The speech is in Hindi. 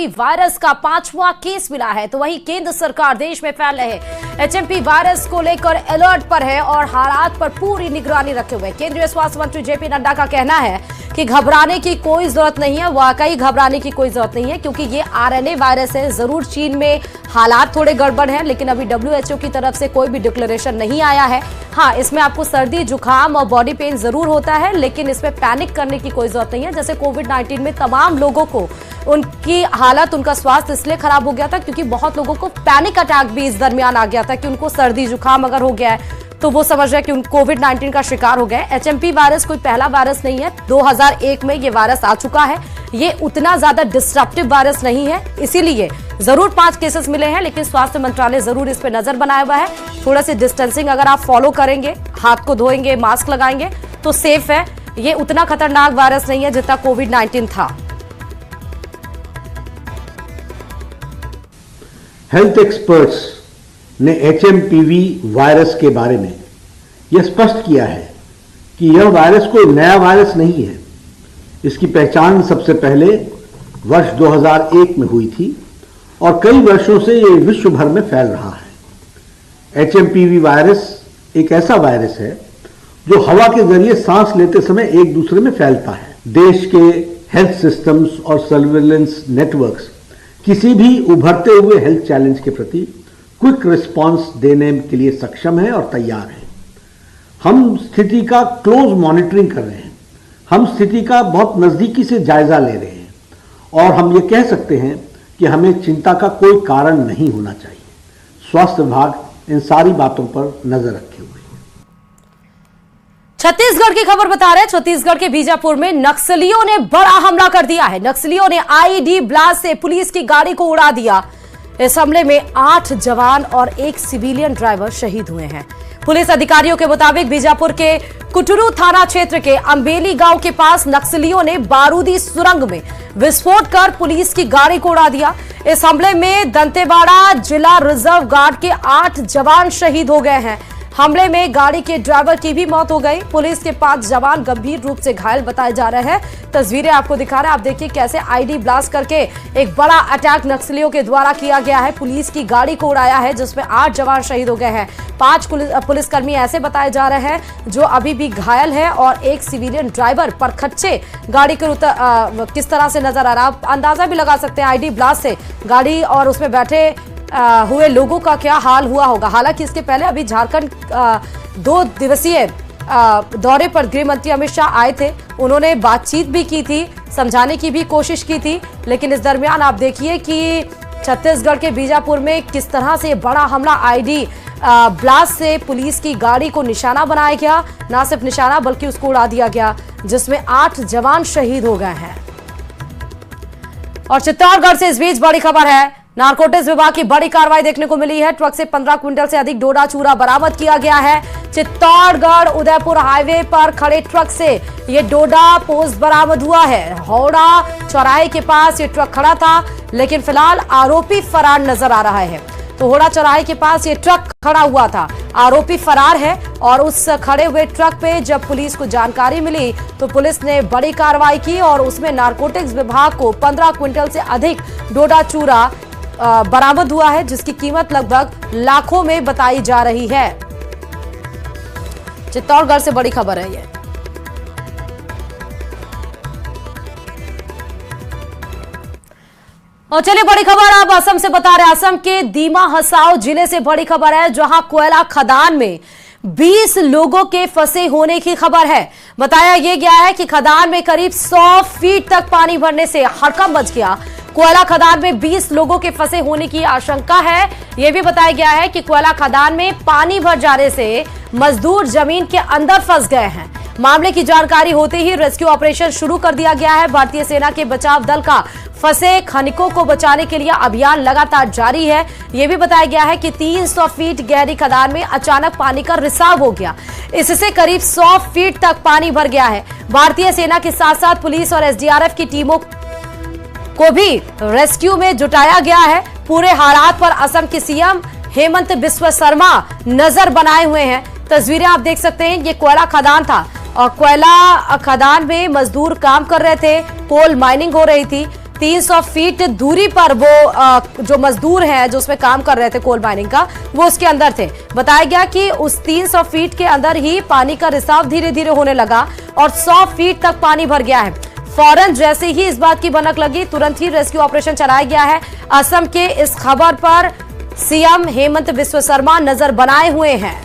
वायरस का 5वां केस मिला है, तो वहीं केंद्र सरकार देश में फैल रहे एचएमपी वायरस को लेकर अलर्ट पर है और हालात पर पूरी निगरानी रखे हुए। केंद्रीय स्वास्थ्य मंत्री जेपी नड्डा का कहना है कि घबराने की कोई जरूरत नहीं है, वाकई घबराने की कोई जरूरत नहीं है, क्योंकि ये आरएनए वायरस है। जरूर चीन में हालात थोड़े गड़बड़ हैं, लेकिन अभी डब्ल्यूएचओ की तरफ से कोई भी डिक्लेरेशन नहीं आया है। हाँ, इसमें आपको सर्दी, जुकाम और बॉडी पेन जरूर होता है, लेकिन इसमें पैनिक करने की कोई जरूरत नहीं है। जैसे कोविड-19 में तमाम लोगों को उनकी हालत, उनका स्वास्थ्य इसलिए खराब हो गया था क्योंकि बहुत लोगों को पैनिक अटैक भी इस दरमियान आ गया था कि उनको सर्दी जुकाम अगर हो गया है तो वो समझ रहे हैं कि उन कोविड-19 का शिकार हो गए। एचएमपी वायरस कोई पहला वायरस नहीं है, 2001 में ये वायरस आ चुका है। ये उतना ज्यादा डिस्ट्रप्टिव वायरस नहीं है, इसीलिए जरूर 5 केसेस मिले हैं, लेकिन स्वास्थ्य मंत्रालय जरूर इस पे नजर बनाया हुआ है। थोड़ा सी डिस्टेंसिंग अगर आप फॉलो करेंगे, हाथ को धोएंगे, मास्क लगाएंगे तो सेफ है। ये उतना खतरनाक वायरस नहीं है जितना कोविड-19 था। हेल्थ एक्सपर्ट्स ने एचएमपीवी वायरस के बारे में यह स्पष्ट किया है कि यह वायरस कोई नया वायरस नहीं है। इसकी पहचान सबसे पहले वर्ष 2001 में हुई थी और कई वर्षों से यह विश्व भर में फैल रहा है। एचएमपीवी वायरस एक ऐसा वायरस है जो हवा के जरिए सांस लेते समय एक दूसरे में फैलता है। देश के हेल्थ सिस्टम्स और सर्विलेंस नेटवर्क्स किसी भी उभरते हुए हेल्थ चैलेंज के प्रति क्विक रिस्पांस देने के लिए सक्षम है और तैयार है। हम स्थिति का क्लोज मॉनिटरिंग कर रहे हैं, हम स्थिति का बहुत नजदीकी से जायजा ले रहे हैं और हम ये कह सकते हैं कि हमें चिंता का कोई कारण नहीं होना चाहिए। स्वास्थ्य विभाग इन सारी बातों पर नजर रखे हुए है। छत्तीसगढ़ की खबर बता रहे हैं, छत्तीसगढ़ के बीजापुर में नक्सलियों ने बड़ा हमला कर दिया है। नक्सलियों ने आईईडी ब्लास्ट से पुलिस की गाड़ी को उड़ा दिया। इस हमले में 8 जवान और 1 सिविलियन ड्राइवर शहीद हुए हैं। पुलिस अधिकारियों के मुताबिक बीजापुर के कुटरू थाना क्षेत्र के अंबेली गांव के पास नक्सलियों ने बारूदी सुरंग में विस्फोट कर पुलिस की गाड़ी को उड़ा दिया। इस हमले में दंतेवाड़ा जिला रिजर्व गार्ड के 8 जवान शहीद हो गए हैं। हमले में गाड़ी के ड्राइवर की भी मौत हो गई। पुलिस के 5 जवान गंभीर रूप से घायल बताए जा रहे हैं। तस्वीरें आपको दिखा रहे हैं, आप देखिए कैसे आईडी ब्लास्ट करके एक बड़ा अटैक नक्सलियों के द्वारा किया गया है। पुलिस की गाड़ी को उड़ाया है जिसमें 8 जवान शहीद हो गए हैं। 5 पुलिसकर्मी ऐसे बताए जा रहे हैं जो अभी भी घायल है और 1 सिविलियन ड्राइवर पर खच्चे गाड़ी के किस तरह से नजर आ रहा है, आप अंदाजा भी लगा सकते हैं आईडी ब्लास्ट से गाड़ी और उसमें बैठे हुए लोगों का क्या हाल हुआ होगा। हालांकि इसके पहले अभी झारखंड 2 दिवसीय दौरे पर गृह मंत्री अमित शाह आए थे। उन्होंने बातचीत भी की थी, समझाने की भी कोशिश की थी, लेकिन इस दरमियान आप देखिए कि छत्तीसगढ़ के बीजापुर में किस तरह से बड़ा हमला आईडी ब्लास्ट से पुलिस की गाड़ी को निशाना बनाया गया। ना सिर्फ निशाना बल्कि उसको उड़ा दिया गया, जिसमें 8 जवान शहीद हो गए हैं। और चित्तौड़गढ़ से इस बीच बड़ी खबर है, नारकोटिक्स विभाग की बड़ी कार्रवाई देखने को मिली है। ट्रक से 15 क्विंटल से अधिक डोडा चूरा बरामद किया गया है। चित्तौड़गढ़ उदयपुर हाईवे पर खड़े ट्रक से ये डोडा पोस्ट बरामद हुआ है। हौड़ा चौराहे के पास ये ट्रक खड़ा था, लेकिन फिलहाल आरोपी फरार नजर आ रहा है। तो होड़ा चौराहे के पास ये ट्रक खड़ा हुआ था, आरोपी फरार है और उस खड़े हुए ट्रक पे जब पुलिस को जानकारी मिली तो पुलिस ने बड़ी कार्रवाई की और उसमें नारकोटिक्स विभाग को 15 क्विंटल से अधिक डोडा चूरा बरामद हुआ है, जिसकी कीमत लगभग लाखों में बताई जा रही है। चित्तौड़गढ़ से बड़ी खबर है ये। और चलिए बड़ी खबर अब असम से बता रहे हैं। असम के दीमा हसाओ जिले से बड़ी खबर है, जहां कोयला खदान में 20 लोगों के फंसे होने की खबर है। बताया यह गया है कि खदान में करीब 100 फीट तक पानी भरने से हड़कंप मच गया। कोयला खदान में 20 लोगों के फंसे होने की आशंका है। यह भी बताया गया है कि कोयला खदान में पानी भर जाने से मजदूर जमीन के अंदर फंस गए हैं। मामले की जानकारी होते ही रेस्क्यू ऑपरेशन शुरू कर दिया गया है। भारतीय सेना के बचाव दल का फंसे खनिकों को बचाने के लिए अभियान लगातार जारी है। यह भी बताया गया है कि 300 फीट गहरी खदान में अचानक पानी का रिसाव हो गया, इससे करीब 100 फीट तक पानी भर गया है। भारतीय सेना के साथ साथ पुलिस और एसडीआरएफ की टीमों को भी रेस्क्यू में जुटाया गया है। पूरे हालात पर असम के सीएम हेमंत बिस्वा शर्मा नजर बनाए हुए हैं। तस्वीरें आप देख सकते हैं, ये कोयला खदान था और कोयला खदान में मजदूर काम कर रहे थे, कोल माइनिंग हो रही थी। 300 फीट दूरी पर वो जो मजदूर हैं जो उसमें काम कर रहे थे कोल माइनिंग का, वो उसके अंदर थे। बताया गया कि उस 300 फीट के अंदर ही पानी का रिसाव धीरे धीरे होने लगा और 100 फीट तक पानी भर गया है। फौरन जैसे ही इस बात की भनक लगी, तुरंत ही रेस्क्यू ऑपरेशन चलाया गया है। असम के इस खबर पर सीएम हेमंत बिस्वा शर्मा नजर बनाए हुए हैं।